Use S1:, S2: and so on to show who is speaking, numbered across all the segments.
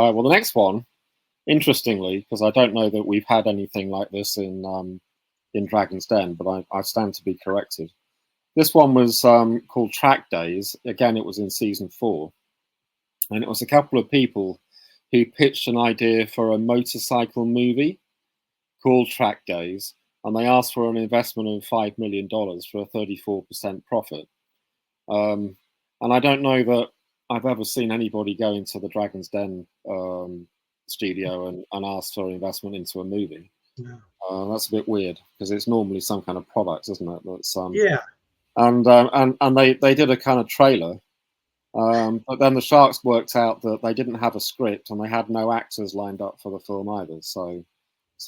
S1: Well, the next one, interestingly, because I don't know that we've had anything like this in Dragon's Den, but I stand to be corrected. This one was called Track Days. Again, it was in season 4, and it was a couple of people who pitched an idea for a motorcycle movie called Track Days, and they asked for an investment of $5 million for a 34% profit. And I don't know that I've ever seen anybody go into the Dragon's Den studio and ask for investment into a movie.
S2: Yeah.
S1: That's a bit weird because it's normally some kind of product, isn't it? That's
S2: Yeah.
S1: And they did a kind of trailer, but then the Sharks worked out that they didn't have a script and they had no actors lined up for the film either. So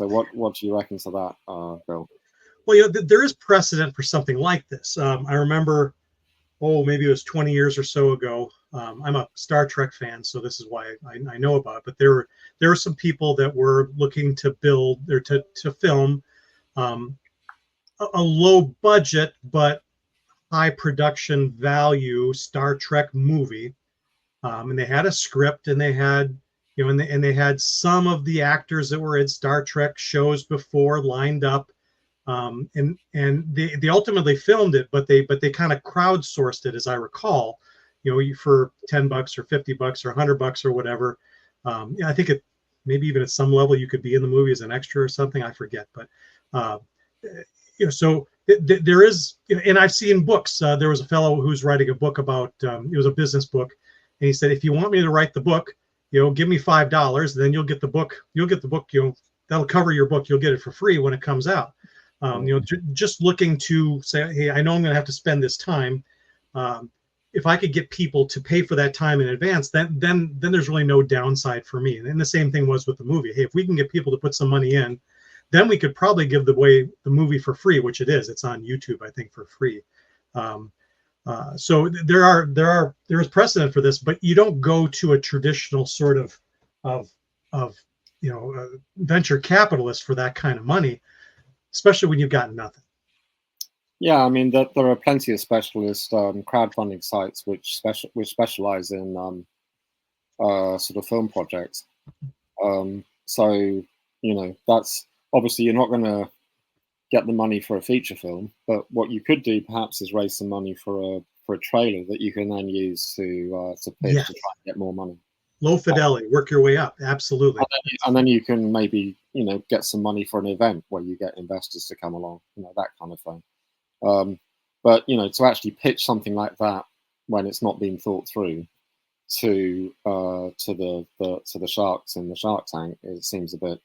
S1: what do you reckon to that, Bill?
S2: Well, there is precedent for something like this. I remember, maybe it was 20 years or so ago. I'm a Star Trek fan, so this is why I know about it. But there were some people that were looking to build or to film a low budget but high production value Star Trek movie, and they had a script, and they had and they had some of the actors that were in Star Trek shows before lined up. And they ultimately filmed it, but they kind of crowdsourced it, as I recall, for $10 or $50 or $100 or whatever. I think maybe even at some level you could be in the movie as an extra or something. I forget, but so there is, and I've seen books. There was a fellow who's writing a book about, it was a business book, and he said, if you want me to write the book, give me $5, then you'll get the book. That'll cover your book. You'll get it for free when it comes out. Just looking to say, hey, I know I'm going to have to spend this time. If I could get people to pay for that time in advance, then there's really no downside for me. And the same thing was with the movie. Hey, if we can get people to put some money in, then we could probably give away the movie for free, which it is. It's on YouTube, I think, for free. So there is precedent for this, but you don't go to a traditional sort of venture capitalist for that kind of money, especially when you've got nothing.
S1: Yeah, I mean, there are plenty of specialist crowdfunding sites which specialize in sort of film projects. So that's obviously you're not going to get the money for a feature film, but what you could do perhaps is raise some money for a trailer that you can then use to pitch to try and get more money.
S2: Low fidelity, work your way up, absolutely.
S1: And then you can maybe get some money for an event where you get investors to come along, that kind of thing. But to actually pitch something like that when it's not been thought through to the Sharks in the Shark Tank, it seems a bit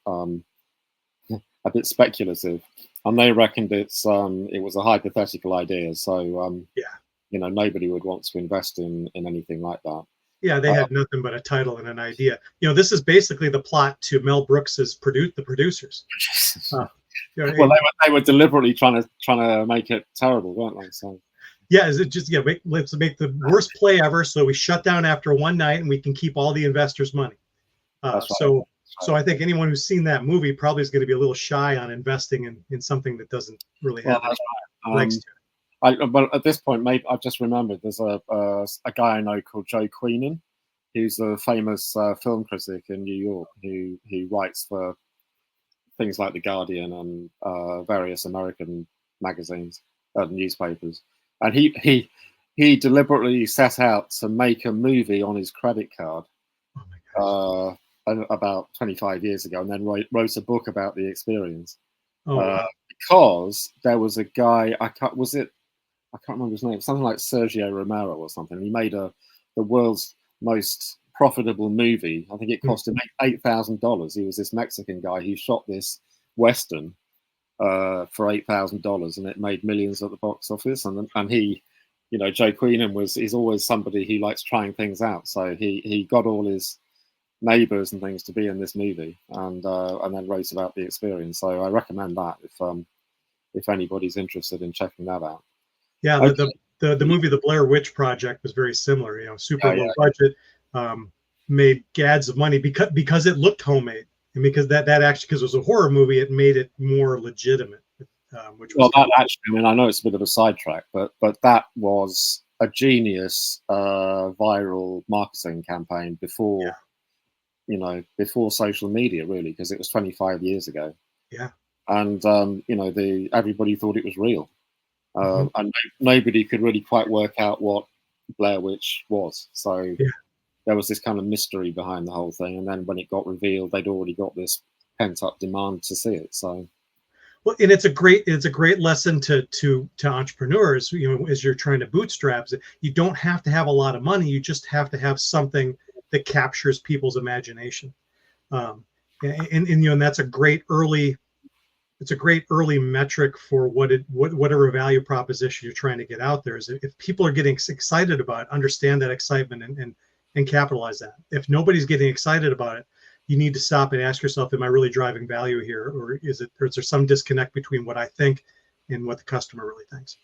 S1: speculative. And they reckoned it was a hypothetical idea, so nobody would want to invest in anything like that.
S2: Yeah, they had nothing but a title and an idea. This is basically the plot to Mel Brooks's The Producers.
S1: Well, they were deliberately trying to make it terrible, weren't they? So.
S2: Yeah, is it just let's make the worst play ever, so we shut down after one night and we can keep all the investors' money. That's right. So I think anyone who's seen that movie probably is going to be a little shy on investing in something that doesn't really have legs to it.
S1: But at this point, maybe I've just remembered there's a guy I know called Joe Queenan, who's a famous film critic in New York who writes for things like The Guardian and various American magazines and newspapers. And he deliberately set out to make a movie on his credit card about 25 years ago, and then wrote a book about the experience. Because there was a guy, I can't remember his name, something like Sergio Romero or something. He made the world's most profitable movie. I think it cost him $8,000. He was this Mexican guy who shot this Western for $8,000, and it made millions at the box office. And he, Joe Queenan is always somebody who likes trying things out. So he got all his neighbors and things to be in this movie, and then wrote about the experience. So I recommend that if anybody's interested in checking that out.
S2: Yeah, the movie The Blair Witch Project was very similar. Super low budget, made gads of money because it looked homemade, and because that actually, because it was a horror movie, it made it more legitimate.
S1: I know it's a bit of a sidetrack, but that was a genius viral marketing campaign before before social media, really, because it was 25 years ago.
S2: Yeah.
S1: And everybody thought it was real,
S2: Mm-hmm.
S1: and nobody could really quite work out what Blair Witch was. So
S2: Yeah.
S1: there was this kind of mystery behind the whole thing. And then when it got revealed, they'd already got this pent up demand to see it. So.
S2: Well, and it's a great lesson to entrepreneurs, as you're trying to bootstrap. You don't have to have a lot of money. You just have to have something that captures people's imagination. And that's a great early metric for whatever value proposition you're trying to get out there. Is if people are getting excited about it, understand that excitement and capitalize that. If nobody's getting excited about it, you need to stop and ask yourself, am I really driving value here? Or is there some disconnect between what I think and what the customer really thinks?